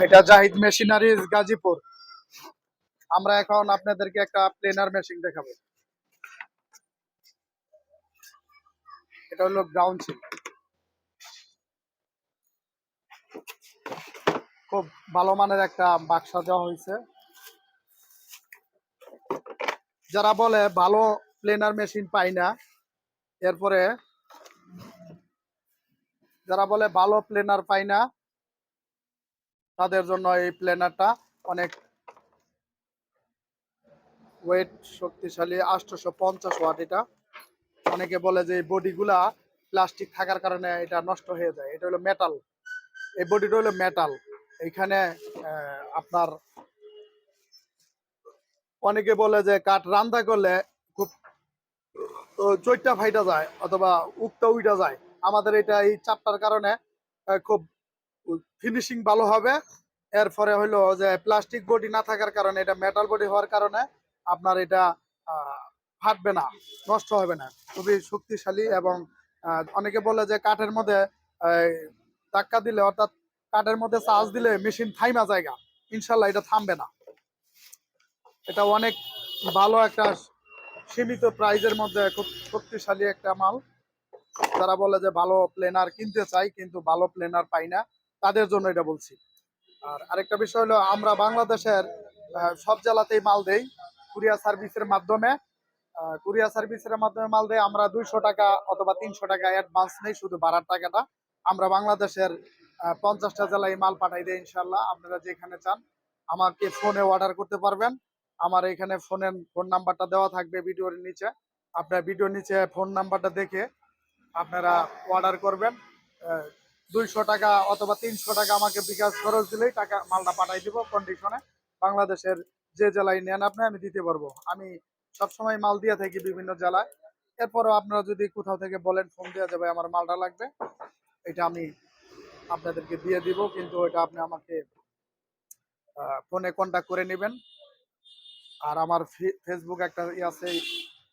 এটা জাহিদ মেশিনারিজ গাজীপুর। আমরা এখন আপনাদেরকে একটা প্লেনার মেশিন দেখাবো। এটা হলো গ্রাউন্ড সিল, খুব ভালো মানের একটা বাক্সা দেওয়া হয়েছে। যারা বলে ভালো প্লেনার মেশিন পাই না, এরপরে যারা বলে ভালো প্লেনার পাই না, তাদের জন্য এই প্লেনারটা অনেক ওয়েট শক্তিশালী, 850 ওয়াট। এটা অনেকে বলে যে বডিগুলা প্লাস্টিক থাকার কারণে এটা নষ্ট হয়ে যায়। এটা হলো মেটাল, এই বডিটা হলো মেটাল। এইখানে আপনার অনেকে বলে যে কাঠ রান্না করলে খুব চৈটটা ফাইটা যায় অথবা উকটা উইটা যায়। আমাদের এটা এই চাপটার কারণে খুব ফিনিশিং ভালো হবে। এরপরে হলো যে প্লাস্টিক বডি না থাকার কারণে, এটা মেটাল বডি হওয়ার কারণে আপনার এটা ফাটবে না, নষ্ট হবে না, খুবই শক্তিশালী। এবং অনেকে বলে যে কাঠের মধ্যে ধাক্কা দিলে, অর্থাৎ কাঠের মধ্যে চার্জ দিলে মেশিন থাইমা জায়গা, ইনশাল্লাহ এটা থামবে না। এটা অনেক ভালো একটা সীমিত প্রাইজের মধ্যে খুব শক্তিশালী একটা মাল। যারা বলে যে ভালো প্লেনার কিনতে চাই কিন্তু ভালো প্লেনার পাই না, তাদের জন্য এটা বলছি। আর আরেকটা বিষয় হলো, আমরা বাংলাদেশের সব জেলাতেই মাল দেই কুরিয়ার সার্ভিসের মাধ্যমে। কুরিয়ার সার্ভিসের মাধ্যমে মাল দেয়। আমরা 200 টাকা অথবা 300 টাকা অ্যাডভান্স নেই, শুধু ভাড়ার টাকাটা। আমরা বাংলাদেশের 50টা জেলায় মাল পাঠাই দেয় ইনশাল্লাহ। আপনারা যেখানে চান আমাকে ফোনে অর্ডার করতে পারবেন। আমার এখানে ফোন নাম্বারটা দেওয়া থাকবে ভিডিওর নিচে। আপনার ভিডিওর নিচে ফোন নাম্বারটা দেখে আপনারা অর্ডার করবেন। 200 টাকা অথবা 300 টাকা আমাকে বিকাশ খরচ দিলেই টাকা মালটা পাঠাই দিব কন্ডিশনে। বাংলাদেশের যে জেলায় নেন আপনি, আমি দিতে পারবো। আমি সবসময় মাল দিয়ে থাকি বিভিন্ন জেলায়। এরপরও আপনারা যদি কোথাও থেকে বলেন ফোন দেওয়া যাবে আমার মালটা লাগবে, এটা আমি আপনাদেরকে দিয়ে দিব। কিন্তু এটা আপনি আমাকে ফোনে কন্ট্যাক্ট করে নেবেন। আর আমার ফেসবুক একটা আছে,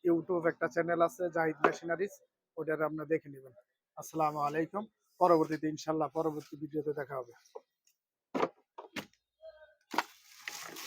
ইউটিউব একটা চ্যানেল আছে জাহিদ মেশিনারিজ, ওটার আপনারা দেখে নেবেন। আসসালামু আলাইকুম। পরবর্তীতে ইনশাল্লাহ পরবর্তী ভিডিওতে দেখা হবে।